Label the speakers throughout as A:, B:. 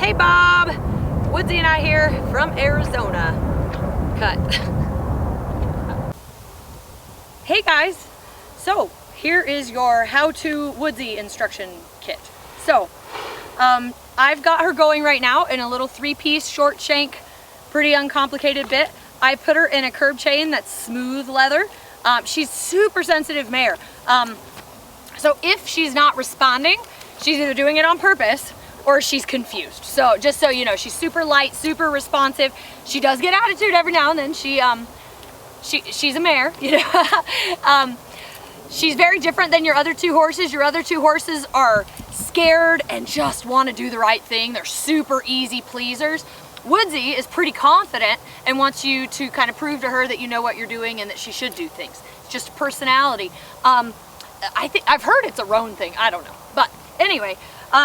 A: Hey Bob, Woodsy and I here from Arizona. Cut. Hey guys, so here is your how-to Woodsy instruction kit. So, I've got her going right now in a little 3-piece short shank, pretty uncomplicated bit. I put her in a curb chain that's smooth leather. She's super sensitive mare. So if she's not responding, she's either doing it on purpose or she's confused. So just so you know, she's super light, super responsive. She does get attitude every now and then. She's a mare, you know. She's very different than your other two horses. Your other two horses are scared and just want to do the right thing. They're super easy pleasers. Woodsy is pretty confident and wants you to kind of prove to her that you know what you're doing and that she should do things. It's just a personality. I've heard it's a roan thing. I don't know. But anyway,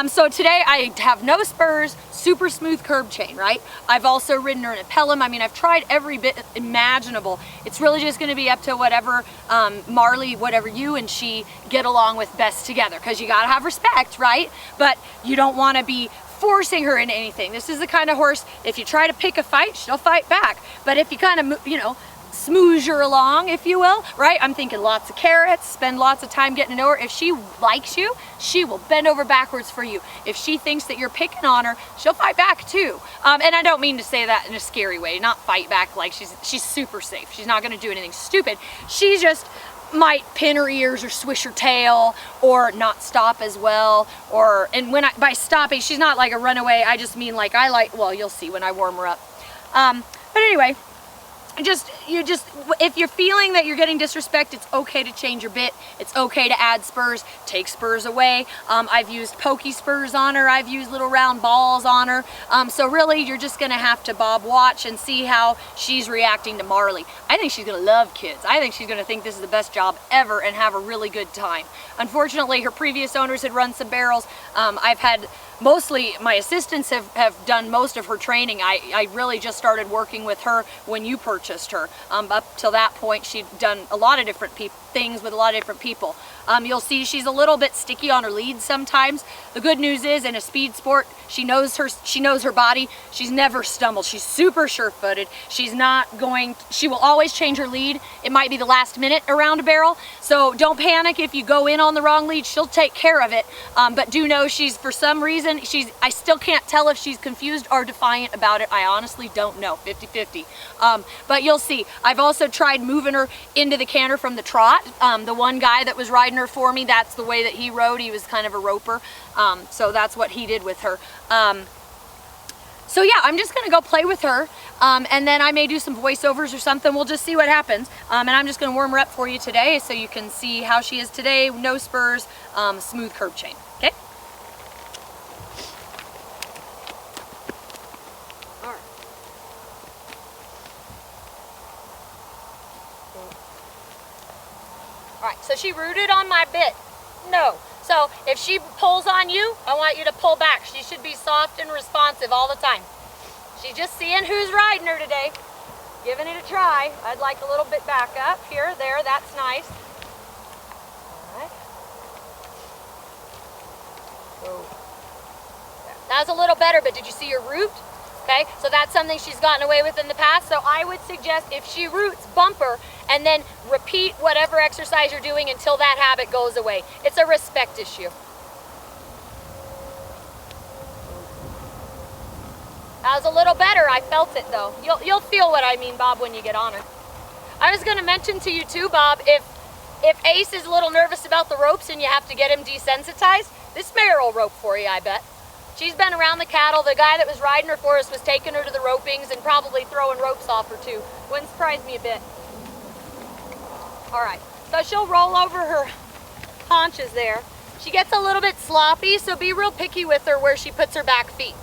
A: so today I have no spurs, super smooth curb chain, right? I've also ridden her in a pelham. I mean, I've tried every bit imaginable. It's really just going to be up to whatever Marley, whatever you and she get along with best together, because you got to have respect, right? But you don't want to be forcing her into anything. This is the kind of horse, if you try to pick a fight, she'll fight back. But if you kind of, you know, smooze her along, if you will, right? I'm thinking lots of carrots, spend lots of time getting to know her. If she likes you, she will bend over backwards for you. If she thinks that you're picking on her, she'll fight back too. And I don't mean to say that in a scary way, not fight back like she's super safe. She's not gonna do anything stupid. She just might pin her ears or swish her tail or not stop as well. And by stopping, she's not like a runaway. I just mean like well, you'll see when I warm her up. But anyway, if you're feeling that you're getting disrespect, it's okay to change your bit. It's okay to add spurs, take spurs away. I've used pokey spurs on her. I've used little round balls on her. So really, you're just gonna have to, Bob, watch and see how she's reacting to Marley. I think she's gonna love kids. I think she's gonna think this is the best job ever and have a really good time. Unfortunately, her previous owners had run some barrels. I've had mostly my assistants have done most of her training. I really just started working with her when you purchased her. Up till that point, she'd done a lot of different things with a lot of different people. You'll see she's a little bit sticky on her leads sometimes. The good news is, in a speed sport, she knows her body. She's never stumbled. She's super sure-footed. She will always change her lead. It might be the last minute around a barrel. So don't panic if you go in on the wrong lead. She'll take care of it. But do know for some reason, I still can't tell if she's confused or defiant about it. I honestly don't know, 50-50. But you'll see. I've also tried moving her into the canter from the trot. The one guy that was riding her for me, that's the way that he rode. He was kind of a roper. So that's what he did with her. So yeah, I'm just gonna go play with her, and then I may do some voiceovers or something. We'll just see what happens. And I'm just gonna warm her up for you today so you can see how she is today. No spurs, smooth curb chain, okay? All right, so she rooted on my bit. No. So if she pulls on you, I want you to pull back. She should be soft and responsive all the time. She's just seeing who's riding her today. Giving it a try. I'd like a little bit back up. Here, there, that's nice. All right. That was a little better, but did you see her root? Okay, so that's something she's gotten away with in the past. So I would suggest if she roots, bump her, and then repeat whatever exercise you're doing until that habit goes away. It's a respect issue. That was a little better. I felt it though. You'll feel what I mean, Bob, when you get on her. I was going to mention to you too, Bob, if Ace is a little nervous about the ropes and you have to get him desensitized, this mare will rope for you, I bet. She's been around the cattle. The guy that was riding her for us was taking her to the ropings and probably throwing ropes off her too. Wouldn't surprise me a bit. All right, so she'll roll over her haunches there. She gets a little bit sloppy, so be real picky with her where she puts her back feet.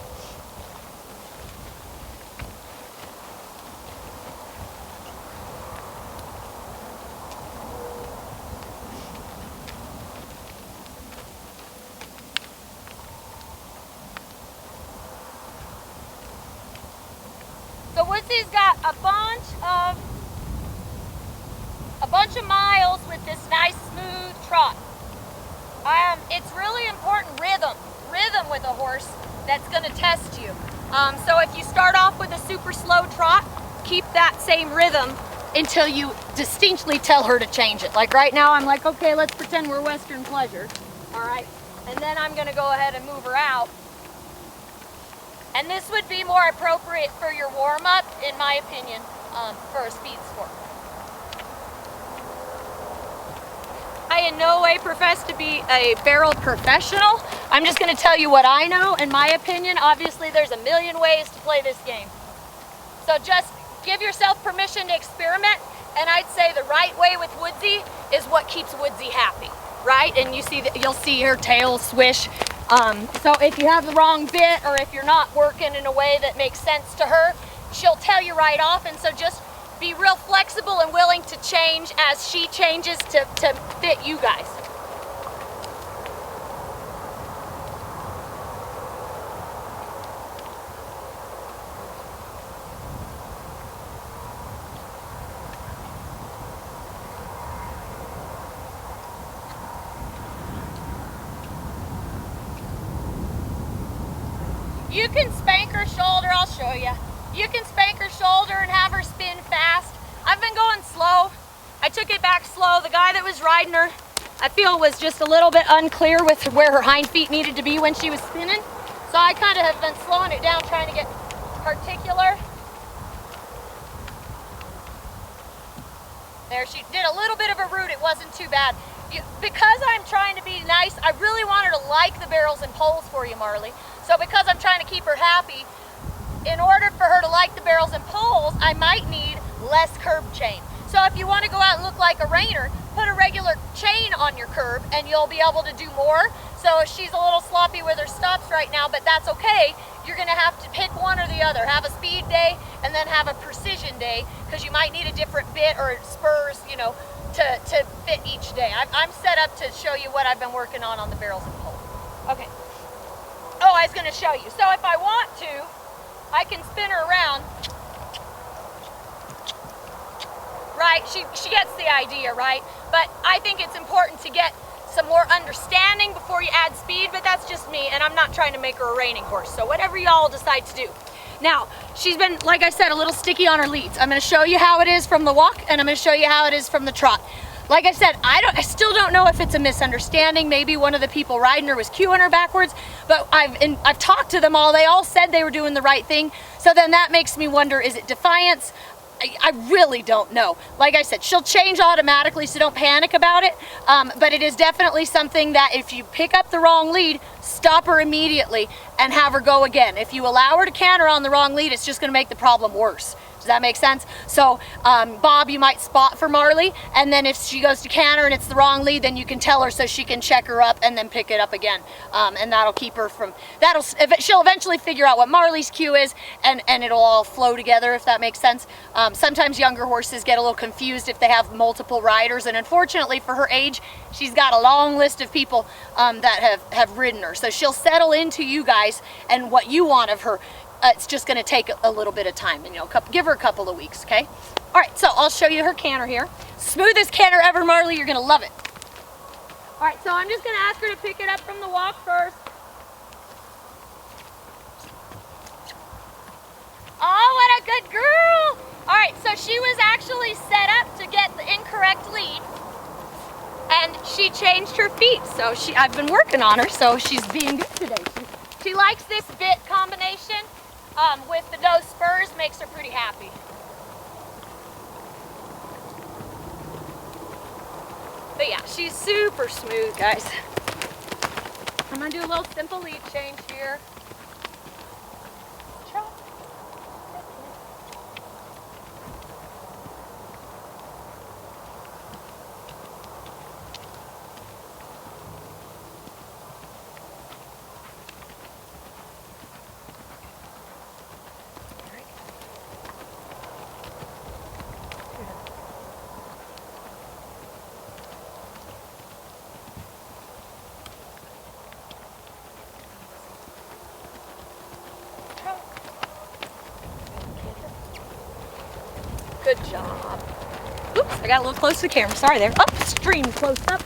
A: So Woodsy's got a bunch of miles with this nice smooth trot. It's really important rhythm with a horse. that's going to test you. So if you start off with a super slow trot, keep that same rhythm until you distinctly tell her to change it. Like right now, I'm like, okay, let's pretend we're Western Pleasure. All right, and then I'm going to go ahead and move her out. And this would be more appropriate for your warm-up, in my opinion, for a speed sport. I in no way profess to be a barrel professional. I'm just going to tell you what I know. In my opinion, obviously there's a million ways to play this game. So just give yourself permission to experiment, and I'd say the right way with Woodsy is what keeps Woodsy happy, right? And you'll see her tail swish. So if you have the wrong bit, or if you're not working in a way that makes sense to her, she'll tell you right off. And so just be real flexible and willing to change as she changes to fit you guys. You can spank her shoulder, I'll show you. You can spank her shoulder and have her spin fast. I've been going slow. I took it back slow. The guy that was riding her, I feel, was just a little bit unclear with where her hind feet needed to be when she was spinning. So I kind of have been slowing it down, trying to get particular. There, she did a little bit of a root. It wasn't too bad. Because I'm trying to be nice, I really want her to like the barrels and poles for you, Marley. So because I'm trying to keep her happy, in order for her to like the barrels and poles, I might need less curb chain. So if you want to go out and look like a reiner, put a regular chain on your curb and you'll be able to do more. So she's a little sloppy with her stops right now, but that's okay. You're going to have to pick one or the other. Have a speed day and then have a precision day, because you might need a different bit or spurs, you know, to fit each day. I'm set up to show you what I've been working on the barrels and poles. Okay. Oh, I was going to show you. So if I want to, I can spin her around. Right, she gets the idea, right? But I think it's important to get some more understanding before you add speed, but that's just me, and I'm not trying to make her a reining horse. So whatever y'all decide to do. Now, she's been, like I said, a little sticky on her leads. I'm going to show you how it is from the walk, and I'm going to show you how it is from the trot. Like I said, I still don't know if it's a misunderstanding. Maybe one of the people riding her was cueing her backwards, but I've talked to them all. They all said they were doing the right thing. So then that makes me wonder, is it defiance? I really don't know. Like I said, she'll change automatically, so don't panic about it. But it is definitely something that if you pick up the wrong lead, stop her immediately and have her go again. If you allow her to canter on the wrong lead, it's just going to make the problem worse. Does that make sense? So Bob, you might spot for Marley, and then if she goes to canter and it's the wrong lead, then you can tell her so she can check her up and then pick it up again. And that'll keep her from, she'll eventually figure out what Marley's cue is, and it'll all flow together, if that makes sense. Sometimes younger horses get a little confused if they have multiple riders, and unfortunately for her age, she's got a long list of people that have ridden her. So she'll settle into you guys and what you want of her. It's just going to take a little bit of time, and give her a couple of weeks, okay? All right, so I'll show you her canter here. Smoothest canter ever, Marley. You're going to love it. All right, so I'm just going to ask her to pick it up from the walk first. Oh, what a good girl. All right, so she was actually set up to get the incorrect lead, and she changed her feet. So I've been working on her, so she's being good today. She likes this bit combination. With those spurs, makes her pretty happy. But yeah, she's super smooth, guys. I'm gonna do a little simple lead change here. Good job. Oops, I got a little close to the camera. Sorry there. Upstream close up.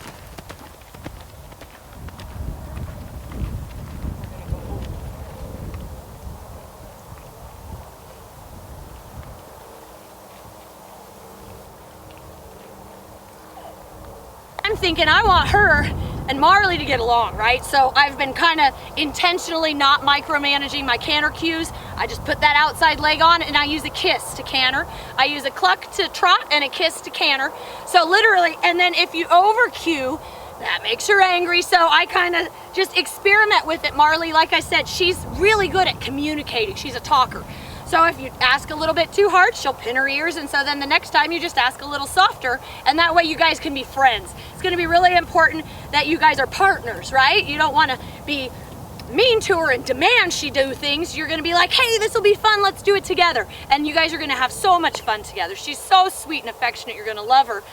A: thinking I want her and Marley to get along, right? So I've been kind of intentionally not micromanaging my canter cues. I just put that outside leg on and I use a kiss to canter. I use a cluck to trot and a kiss to canter. So literally, and then if you over cue, that makes her angry. So I kind of just experiment with it. Marley, like I said, she's really good at communicating. She's a talker. So if you ask a little bit too hard, she'll pin her ears, and so then the next time you just ask a little softer, and that way you guys can be friends. It's gonna be really important that you guys are partners, right? You don't wanna be mean to her and demand she do things. You're gonna be like, hey, this will be fun, let's do it together. And you guys are gonna have so much fun together. She's so sweet and affectionate, you're gonna love her.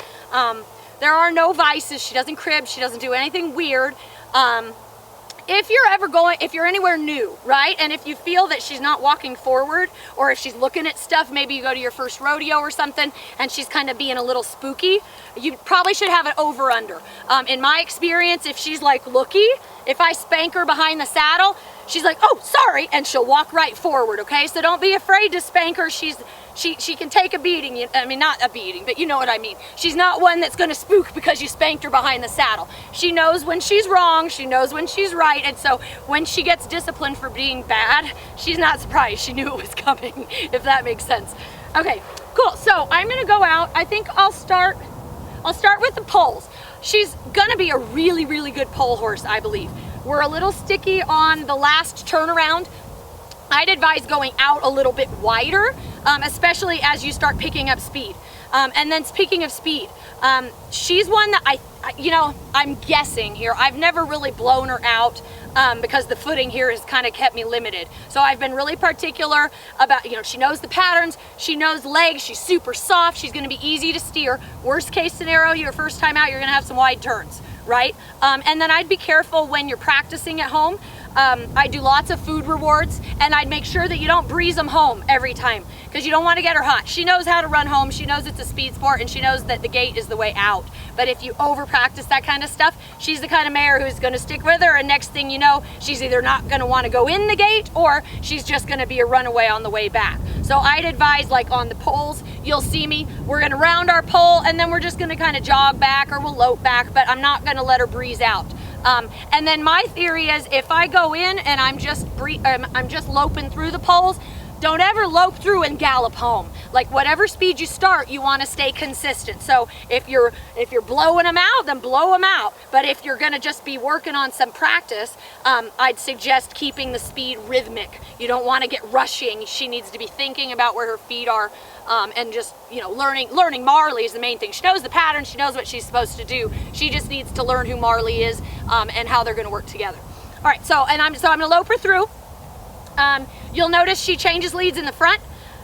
A: There are no vices, she doesn't crib, she doesn't do anything weird. If you're anywhere new, right? And if you feel that she's not walking forward, or if she's looking at stuff, maybe you go to your first rodeo or something, and she's kind of being a little spooky, you probably should have it over under. In my experience, if she's like looky, if I spank her behind the saddle, she's like, oh, sorry, and she'll walk right forward, okay? So don't be afraid to spank her. She can take a beating. I mean, not a beating, but you know what I mean. She's not one that's gonna spook because you spanked her behind the saddle. She knows when she's wrong, she knows when she's right, and so when she gets disciplined for being bad, she's not surprised. She knew it was coming, if that makes sense. Okay, cool, so I'm gonna go out. I think I'll start with the poles. She's gonna be a really, really good pole horse, I believe. We're a little sticky on the last turnaround. I'd advise going out a little bit wider, especially as you start picking up speed. And then speaking of speed, she's one that I'm guessing here. I've never really blown her out because the footing here has kind of kept me limited. So I've been really particular about, she knows the patterns, she knows legs, she's super soft, she's gonna be easy to steer. Worst case scenario, your first time out, you're gonna have some wide turns, right? And then I'd be careful when you're practicing at home. I do lots of food rewards, and I'd make sure that you don't breeze them home every time, because you don't want to get her hot. She knows how to run home, she knows it's a speed sport, and she knows that the gate is the way out. But if you over practice that kind of stuff, she's the kind of mare who's going to stick with her, and next thing you know, she's either not going to want to go in the gate, or she's just going to be a runaway on the way back. So I'd advise, like on the poles, you'll see me, we're going to round our pole, and then we're just going to kind of jog back, or we'll lope back, but I'm not going to let her breeze out. And then my theory is, if I go in and I'm just loping through the poles, don't ever lope through and gallop home. Like whatever speed you start, you want to stay consistent. So if you're blowing them out, then blow them out. But if you're gonna just be working on some practice, I'd suggest keeping the speed rhythmic. You don't want to get rushing. She needs to be thinking about where her feet are, and just learning Marley is the main thing. She knows the pattern, she knows what she's supposed to do. She just needs to learn who Marley is, and how they're going to work together. All right, so I'm gonna lope her through. You'll notice she changes leads in the front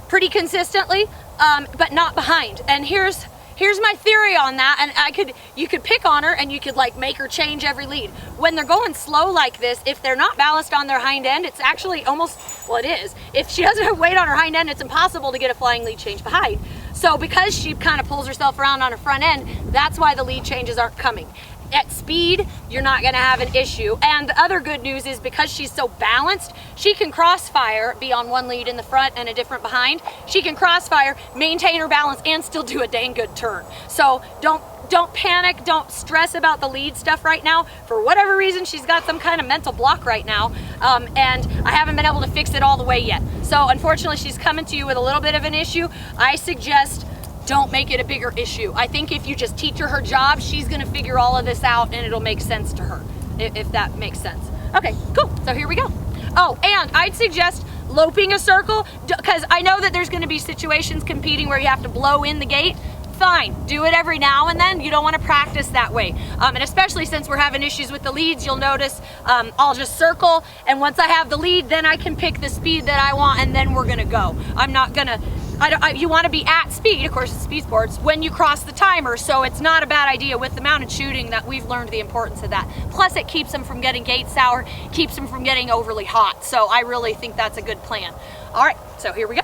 A: pretty consistently, but not behind. And here's my theory on that, and you could pick on her and you could like make her change every lead. When they're going slow like this, if they're not balanced on their hind end, it's actually almost, well, it is. If she doesn't have weight on her hind end, it's impossible to get a flying lead change behind. So because she kind of pulls herself around on her front end, that's why the lead changes aren't coming. At speed, you're not going to have an issue. And the other good news is, because she's so balanced, she can crossfire, be on one lead in the front and a different behind. She can crossfire, maintain her balance, and still do a dang good turn. So don't panic, don't stress about the lead stuff right now. For whatever reason, she's got some kind of mental block right now, and I haven't been able to fix it all the way yet. So unfortunately, she's coming to you with a little bit of an issue. I suggest don't make it a bigger issue. I think if you just teach her her job, she's gonna figure all of this out and it'll make sense to her, if that makes sense. Okay, cool, so here we go. Oh, and I'd suggest loping a circle, because I know that there's gonna be situations competing where you have to blow in the gate. Fine, do it every now and then. You don't want to practice that way. And especially since we're having issues with the leads, you'll notice I'll just circle, and once I have the lead, then I can pick the speed that I want, and then we're gonna go. I'm not gonna, you want to be at speed, of course, it's speed sports, when you cross the timer, so it's not a bad idea with the mounted shooting that we've learned the importance of that. Plus it keeps them from getting gate sour, keeps them from getting overly hot, so I really think that's a good plan. All right, so here we go.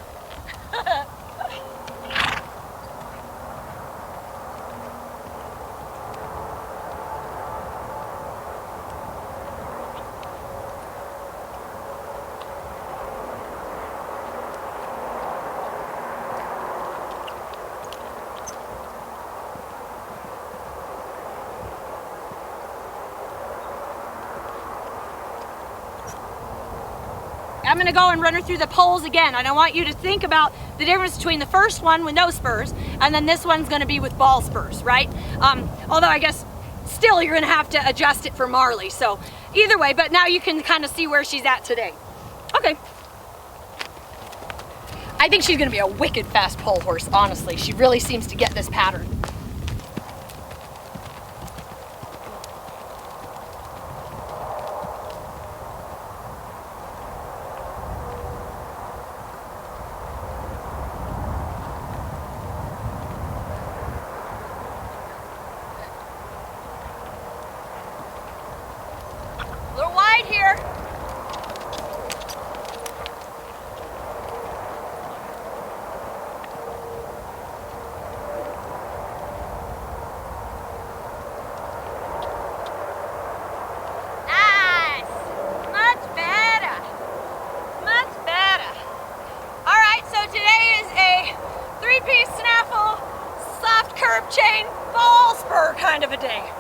A: I'm gonna go and run her through the poles again, and I want you to think about the difference between the first one with no spurs and then this one's gonna be with ball spurs, right? Although I guess still you're gonna have to adjust it for Marley, so either way, but now you can kind of see where she's at today. Okay. I think she's gonna be a wicked fast pole horse, honestly. She really seems to get this pattern. A little wide here. Nice. Much better. Much better. All right, so today is a 3-piece snaffle, soft curb chain, ball spur kind of a day.